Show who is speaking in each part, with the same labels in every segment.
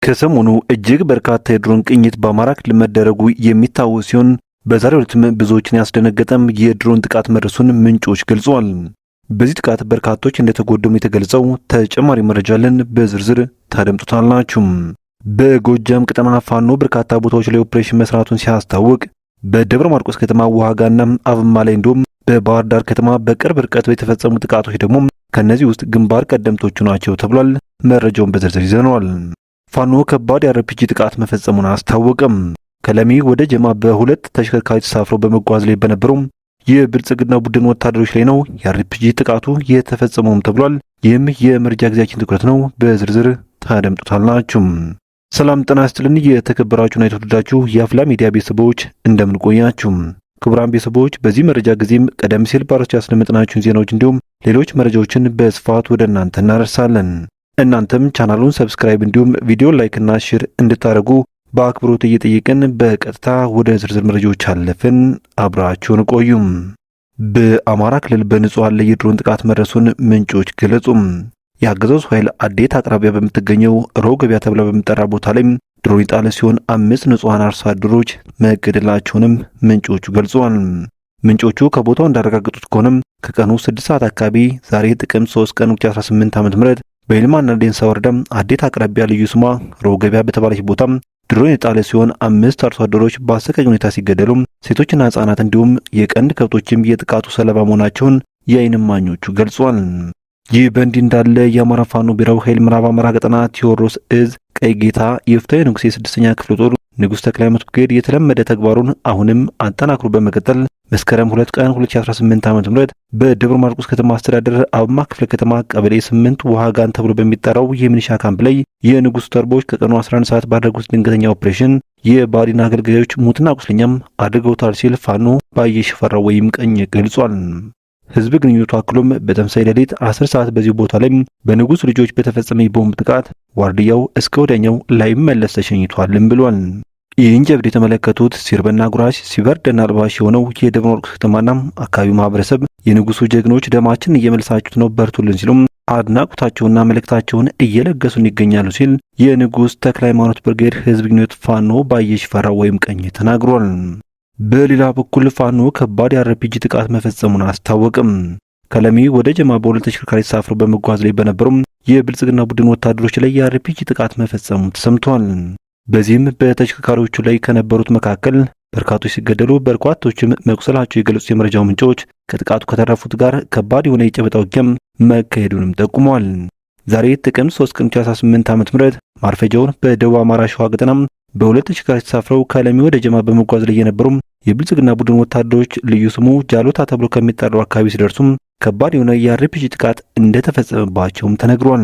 Speaker 1: ከሰሞኑ እጅግ በርካታ የድሮን ቅኝት በአማራ ክልል መደረጉ የሚታወስ ሲሆን በዛሬው ዕለትም ብዙዎችን ያስደነገጠም የድሮን ጥቃት መድረሱን ምንጮች ገልጸዋል። በዚህ ጥቃት በርካቶች እንደተጎደሙ የተገለጸው ተጨማሪ መረጃ አለን፣ በዝርዝር ታደምጡታላችሁ። በጎጃም ቀጠና ፋኖ በርካታ ቦታዎች ላይ ኦፕሬሽን መስራቱን ሲያስታውቅ በደብረ ማርቆስ ከተማ ውሃጋና አብማ ላይ እንዲሁም በባህር ዳር ከተማ በቅርብ ርቀት የተፈጸሙ ጥቃቶች ደግሞ ከነዚህ ውስጥ ግንባር ቀደምቶቹ ናቸው ተብሏል። መረጃውን በዝርዝር ይዘነዋል። ፋኖ ከባድ የአርፒጂ ጥቃት መፈጸሙን አስታወቀም። ከለሚ ወደ ጀማ በሁለት ተሽከርካሪ ተሳፍረው በመጓዝ ላይ በነበሩ የብልጽግና ቡድን ወታደሮች ላይ ነው የአርፒጂ ጥቃቱ የተፈጸመውም ተብሏል። ይህም የመረጃ ጊዜያችን ትኩረት ነው። በዝርዝር ታደምጡታላችሁ። ሰላም ጤና ይስጥልን። የተከበራችሁና የተወደዳችሁ የአፍላ ሚዲያ ቤተሰቦች እንደምን ቆያችሁ? ክቡራን ቤተሰቦች በዚህ መረጃ ጊዜም ቀደም ሲል ባሮች ያስደመጥናችሁን ዜናዎች እንዲሁም ሌሎች መረጃዎችን በስፋት ወደ እናንተ እናደርሳለን። እናንተም ቻናሉን ሰብስክራይብ እንዲሁም ቪዲዮ ላይክ እና ሼር እንድታደርጉ በአክብሮት እየጠየቅን በቀጥታ ወደ ዝርዝር መረጃዎች አለፍን። አብራችሁን ቆዩም። በአማራ ክልል በንጹሃን ላይ የድሮን ጥቃት መድረሱን ምንጮች ገለጹም። የአገዛዙ ኃይል አዴት አቅራቢያ በምትገኘው ሮብ ገበያ ተብላ በሚጠራ ቦታ ላይ ድሮን የጣለ ሲሆን 5 ንጹሃን አርሶ አደሮች መገደላቸውንም ምንጮቹ ገልጸዋል። ምንጮቹ ከቦታው እንዳረጋገጡት ከሆነም ከቀኑ 6 ሰዓት አካባቢ ዛሬ ጥቅምት 3 ቀን 2018 ዓ.ም በይልማና ዴንሳ ወረዳ አዴት አቅራቢያ ልዩ ስሟ ሮብ ገበያ በተባለች ቦታ ድሮን የጣለ ሲሆን 5 አርሶ አደሮች በአሰቃቂ ሁኔታ ሲገደሉ ሴቶችና ህጻናት እንዲሁም የቀንድ ከብቶችም የጥቃቱ ሰለባ መሆናቸውን የዓይን እማኞቹ ገልጿል። ይህ በእንዲህ እንዳለ የአማራ ፋኖ ብሔራዊ ኃይል ምዕራብ አማራ ቀጠና ቴዎድሮስ እዝ ቀይ ጌታ የፍትሐ ንጉሥ የ6ኛ ክፍለ ጦር ንጉሥ ተክለ ሃይማኖት ብርጌድ የተለመደ ተግባሩን አሁንም አጠናክሮ በመቀጠል መስከረም 2 ቀን 2018 ዓ.ም በደብረ ማርቆስ ከተማ አስተዳደር አብማ ክፍለ ከተማ ቀበሌ 8 ውሃጋን ተብሎ በሚጠራው የሚሊሻ ካምፕ ላይ የንጉሥ ተርቦች ከቀኑ 11 ሰዓት ባደረጉት ድንገተኛ ኦፕሬሽን የባዲን አገልጋዮች ሙትና ቁስለኛም አድርገውታል ሲል ፋኖ ባየ ሽፈራው ወይም ቀኝ ገልጿል። ህዝብ ግንኙነቱ አክሎም በተመሳሳይ ሌሊት 10 ሰዓት በዚህ ቦታ ላይ በንጉሥ ልጆች በተፈጸመ የቦምብ ጥቃት ዋርድያው እስከ ወዲያኛው ላይመለስ ተሸኝቷልም ብሏል። ይህን ጀብድ የተመለከቱት ሲርበና ጉራሽ ሲበርደና አልባሽ የሆነው የደብረ ማርቆስ ከተማና አካባቢው ማህበረሰብ የንጉሱ ጀግኖች ደማችን እየመልሳችሁት ነው በርቱልን ሲሉም አድናቆታቸውና መልእክታቸውን እየለገሱን ይገኛሉ ሲል የንጉሥ ተክለ ሃይማኖት ብርጌድ ህዝብ ግንኙነት ፋኖ ባየ ሽፈራው ወይም ቀኝ ተናግሯል። በሌላ በኩል ፋኖ ከባድ የአርፒጂ ጥቃት መፈጸሙን አስታወቅም። ከለሚ ወደ ጀማ በሁለት ተሽከርካሪ ተሳፍረው በመጓዝ ላይ በነበሩም የብልጽግና ቡድን ወታደሮች ላይ የአርፒጂ ጥቃት መፈጸሙ ተሰምቷል። በዚህም በተሽከርካሪዎቹ ላይ ከነበሩት መካከል በርካቶች ሲገደሉ በርካቶችም መቁሰላቸው የገለጹት የመረጃው ምንጮች ከጥቃቱ ከተረፉት ጋር ከባድ የሆነ የጨበጣ ውጊያም መካሄዱንም ጠቁመዋል። ዛሬ ጥቅምት 3 ቀን 2018 ዓ.ም ማርፈጃውን በደቡብ አማራ ሸዋ ቀጠና በሁለት ተሽከርካሪ ተሳፍረው ከለሚ ወደ ጀማ በመጓዝ ላይ የነበሩም የብልጽግና ቡድን ወታደሮች ልዩ ስሙ ጃሎታ ተብሎ ከሚጠራው አካባቢ ሲደርሱም ከባድ የሆነ የአርፒጂ ጥቃት እንደተፈጸመባቸውም ተነግሯል።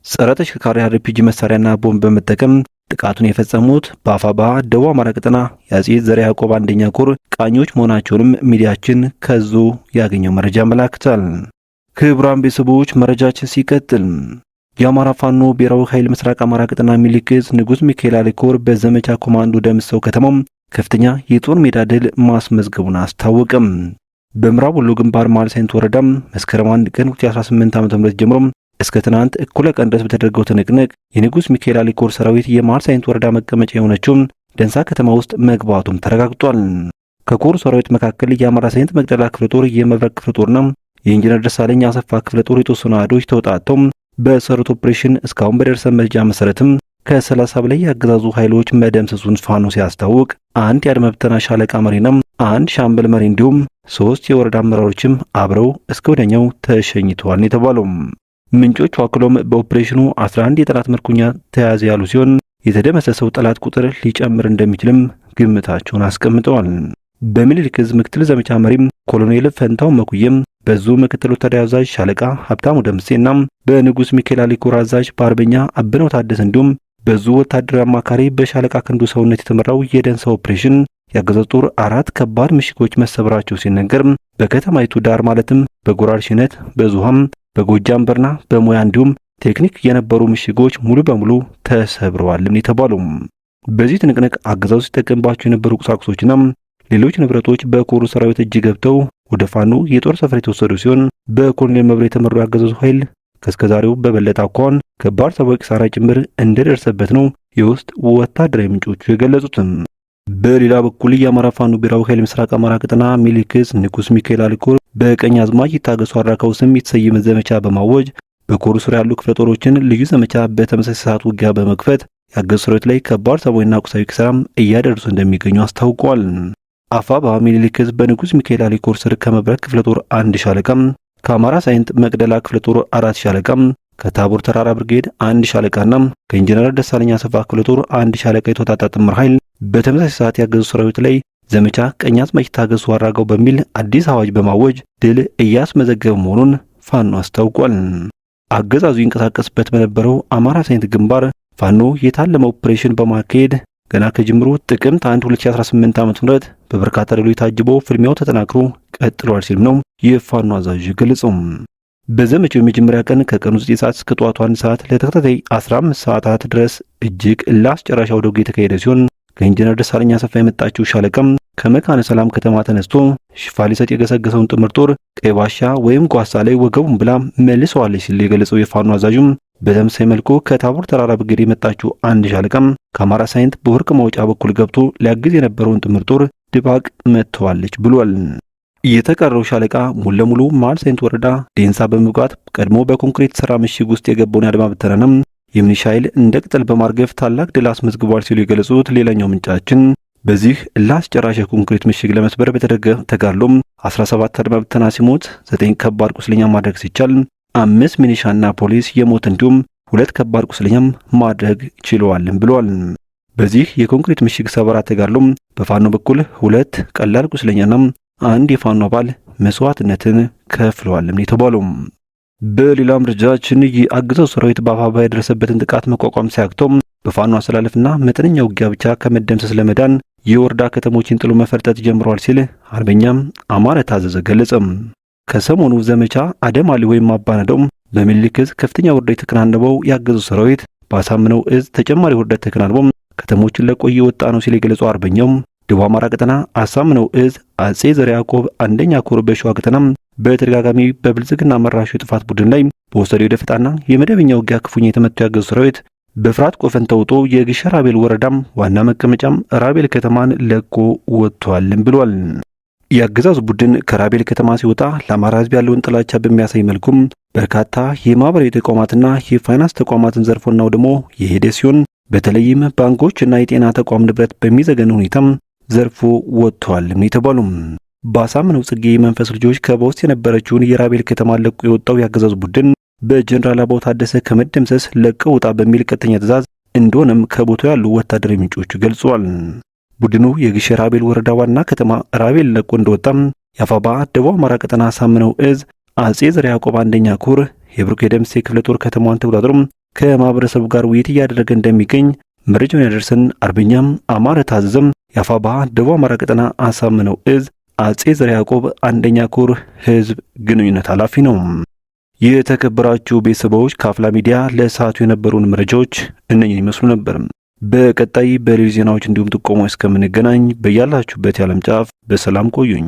Speaker 1: ጸረ ተሽከርካሪ አርፒጂ መሳሪያና ቦምብ በመጠቀም ጥቃቱን የፈጸሙት በአፋባ ደቡብ አማራ ቀጠና የአጼ ዘርዓ ያዕቆብ አንደኛ ኮር ቃኞች መሆናቸውንም ሚዲያችን ከዙ ያገኘው መረጃ ያመላክታል። ክቡራን ቤተሰቦች መረጃችን ሲቀጥል የአማራ ፋኖ ብሔራዊ ኃይል ምስራቅ አማራ ቀጠና ሚሊክስ ንጉሥ ሚካኤል አለኮር በዘመቻ ኮማንዶ ደምሰው ከተማም ከፍተኛ የጦር ሜዳ ድል ማስመዝገቡን አስታወቀም። በምዕራብ ወሎ ግንባር ማልሳይንት ወረዳም መስከረም 1 ቀን 2018 ዓ.ም ጀምሮ እስከ ትናንት እኩለ ቀን ድረስ በተደረገው ትንቅንቅ የንጉሥ ሚካኤል አለኮር ሰራዊት የማልሳይንት ወረዳ መቀመጫ የሆነችው ደንሳ ከተማ ውስጥ መግባቱም ተረጋግጧል። ከኮር ሰራዊት መካከል የአማራ ሳይንት መቅደላ ክፍለ ጦር፣ የመብረቅ ክፍለ ጦርና የኢንጂነር ደሳለኝ አሰፋ ክፍለ ጦር የተወሰኑ አህዶች ተውጣጥተው በሰሩት ኦፕሬሽን እስካሁን በደረሰ መረጃ መሰረትም ከ30 በላይ የአገዛዙ ኃይሎች መደምሰሱን ፋኖ ሲያስታውቅ አንድ የአድማ ብተና ሻለቃ መሪና አንድ ሻምበል መሪ እንዲሁም 3 የወረዳ አመራሮችም አብረው እስከ ወዲያኛው ተሸኝተዋል የተባለው ምንጮቹ አክሎም በኦፕሬሽኑ 11 የጠላት ምርኮኛ ተያዘ ያሉ ሲሆን የተደመሰሰው ጠላት ቁጥር ሊጨምር እንደሚችልም ግምታቸውን አስቀምጠዋል። በሚሊክ ዕዝ ምክትል ዘመቻ መሪም ኮሎኔል ፈንታው መኩየም በዙ ምክትል ወታደራዊ አዛዥ ሻለቃ ሀብታሙ ደምሴና በንጉሥ ሚካኤል አለኮር አዛዥ በአርበኛ አብነው ታደሰ እንዲሁም በዙ ወታደራዊ አማካሪ በሻለቃ ክንዱ ሰውነት የተመራው የደንሳ ኦፕሬሽን ያገዛዙ ጦር 4 ከባድ ምሽጎች መሰበራቸው ሲነገር በከተማይቱ ዳር ማለትም በጎራርሽነት በዙሃም በጎጃም በርና በሞያ እንዲሁም ቴክኒክ የነበሩ ምሽጎች ሙሉ በሙሉ ተሰብረዋልም የተባለው በዚህ ትንቅንቅ አገዛዙ ሲጠቀምባቸው የነበሩ ቁሳቁሶችና ሌሎች ንብረቶች በኮሩ ሰራዊት እጅ ገብተው ወደ ፋኖ የጦር ሰፈር የተወሰዱ ሲሆን በኮሎኔል መብሬ የተመራው ያገዛዙ ኃይል ከስከዛሬው በበለጠ አኳኋን ከባድ ሰብአዊ ኪሳራ ጭምር እንደደረሰበት ነው የውስጥ ወታደራዊ ምንጮቹ የገለጹትም። በሌላ በኩል የአማራ ፋኖ ብሔራዊ ኃይል ምስራቅ አማራ ቀጠና ሚሊክስ ንጉስ ሚካኤል አልኮር በቀኛዝማች ይታገሱ አራካው ስም የተሰየመ ዘመቻ በማወጅ በኮሩ ስር ያሉ ክፍለ ጦሮችን ልዩ ዘመቻ በተመሳሳይ ሰዓት ውጊያ በመክፈት የአገዛዙ ሰራዊት ላይ ከባድ ሰብዓዊና ቁሳዊ ኪሳራም እያደረሱ እንደሚገኙ አስታውቋል። አፋባ ሚሊክስ በንጉስ ሚካኤል አልኮር ስር ከመብረቅ ክፍለ ጦር 1 ሻለቃም፣ ከአማራ ሳይንት መቅደላ ክፍለ ጦር 4 ሻለቃም፣ ከታቦር ተራራ ብርጌድ 1 ሻለቃና ከኢንጂነር ደሳለኛ አሰፋ ክፍለ ጦር 1 ሻለቃ የተወጣጣ ጥምር ኃይል በተመሳሳይ ሰዓት ያገዛዙ ሰራዊት ላይ ዘመቻ ቀኛዝማች ይታገሱ አራጋው በሚል አዲስ አዋጅ በማወጅ ድል እያስመዘገበ መሆኑን ፋኖ አስታውቋል። አገዛዙ ይንቀሳቀስበት በነበረው አማራ ሳይንት ግንባር ፋኖ የታለመ ኦፕሬሽን በማካሄድ ገና ከጅምሩ ጥቅምት 1 2018 ዓ.ም በበርካታ ድሎች ታጅቦ ፍልሚያው ተጠናክሮ ቀጥሏል ሲል ነው የፋኖ አዛዥ ገለጸው። በዘመቻው የመጀመሪያ ቀን ከቀኑ 9 ሰዓት እስከ ጠዋቱ 1 ሰዓት ለተከታታይ 15 ሰዓታት ድረስ እጅግ ለአስጨራሽ አውደ ውጊያ የተካሄደ ሲሆን ከኢንጂነር ደሳለኛ አሰፋ የመጣችው ሻለቃም ከመካነ ሰላም ከተማ ተነስቶ ሽፋን ሊሰጥ የገሰገሰውን ጥምር ጦር ቀይ ባሻ ወይም ጓሳ ላይ ወገቡን ብላ መልሰዋለች ሲል የገለጸው የፋኖ አዛዡም በተመሳሳይ መልኩ ከታቦር ተራራ ብርጌድ የመጣችው 1 ሻለቃም ከአማራ ሳይንት በወርቅ ማውጫ በኩል ገብቶ ሊያግዝ የነበረውን ጥምር ጦር ድባቅ መጥተዋለች ብሏል። የተቀረው ሻለቃ ሙሉ ለሙሉ መሃል ሳይንት ወረዳ ዴንሳ በመግባት ቀድሞ በኮንክሪት ሰራ ምሽግ ውስጥ የገባውን አድማ ብተናንም የሚሊሻ ኃይል እንደ ቅጠል በማርገፍ ታላቅ ድል አስመዝግቧል ሲሉ የገለጹት ሌላኛው ምንጫችን በዚህ ለአስጨራሽ የኮንክሪት ምሽግ ለመስበር በተደረገ ተጋድሎም 17 አድማ ብተና ሲሞት 9 ከባድ ቁስለኛ ማድረግ ሲቻል 5 ሚሊሻና ፖሊስ የሞት እንዲሁም 2 ከባድ ቁስለኛም ማድረግ ችለዋልም ብለዋል። በዚህ የኮንክሪት ምሽግ ሰበራ ተጋድሎም በፋኖ በኩል 2 ቀላል ቁስለኛና 1 የፋኖ አባል መስዋዕትነትን ከፍለዋልም የተባለው። በሌላ መረጃችን የአገዛዙ ሰራዊት በአፋባ የደረሰበትን ጥቃት መቋቋም ሲያቅተው በፋኖ አሰላለፍና መጠነኛ ውጊያ ብቻ ከመደምሰስ ለመዳን የወረዳ ከተሞችን ጥሎ መፈርጠጥ ጀምሯል ሲል አርበኛም አማረ ታዘዘ ገለጸ። ከሰሞኑ ዘመቻ አደማሊ ወይም አባነደው በሚሊክስ ከፍተኛ ውርደት የተከናነበው የአገዛዙ ሰራዊት ባሳምነው እዝ ተጨማሪ ውርደት ተከናንቦ ከተሞችን ለቆ እየወጣ ነው ሲል የገለጸው አርበኛው ደቡብ አማራ ቀጠና አሳምነው እዝ አጼ ዘርዓ ያዕቆብ 1ኛ ኮር በሸዋ ቀጠና በተደጋጋሚ በብልጽግና መራሹ የጥፋት ቡድን ላይ በወሰደው የደፈጣና የመደበኛ ውጊያ ክፉኛ የተመታው ያገዛዙ ሰራዊት በፍርሃት ቆፈን ተውጦ የግሸ ራቤል ወረዳም ዋና መቀመጫም ራቤል ከተማን ለቆ ወጥቷልም ብሏል። የአገዛዙ ቡድን ከራቤል ከተማ ሲወጣ ለአማራ ሕዝብ ያለውን ጥላቻ በሚያሳይ መልኩም በርካታ የማህበራዊ ተቋማትና የፋይናንስ ተቋማትን ዘርፎና ወድሞ የሄደ ሲሆን በተለይም ባንኮችና የጤና ተቋም ንብረት በሚዘገን ሁኔታም ዘርፎ ወጥቷልም የተባሉ ባሳምነው ጽጌ መንፈስ ልጆች ከበውስጥ የነበረችውን የራቤል ከተማ ለቆ የወጣው ያገዛዙ ቡድን በጀነራል አባው ታደሰ ከመደምሰስ ለቀው ውጣ በሚል ቀጥተኛ ትዕዛዝ እንደሆነም ከቦታው ያሉ ወታደራዊ ምንጮቹ ገልጸዋል። ቡድኑ የግሸ ራቤል ወረዳ ዋና ከተማ ራቤል ለቆ እንደወጣም የአፋባ ደቡብ አማራ ቀጠና አሳምነው እዝ አጼ ዘርዓ ያዕቆብ 1ኛ ኮር የብሩክ የደምሴ ክፍለ ጦር ከተማዋን ተቆጣጥሮ ከማህበረሰቡ ጋር ውይይት እያደረገ እንደሚገኝ መረጃውን ያደርሰን አርበኛም አማረ ታዘዘም የአፋባ ደቡብ አማራ ቀጠና አሳምነው እዝ አጼ ዘርዓ ያዕቆብ 1ኛ ኮር ህዝብ ግንኙነት ኃላፊ ነው። የተከበራችሁ ቤተሰቦች ከአፍላ ሚዲያ ለሰዓቱ የነበሩን መረጃዎች እነኚህን ይመስሉ ነበር። በቀጣይ በሌሎች ዜናዎች እንዲሁም ጥቆማዎች እስከምንገናኝ በያላችሁበት የዓለም ጫፍ በሰላም ቆዩኝ።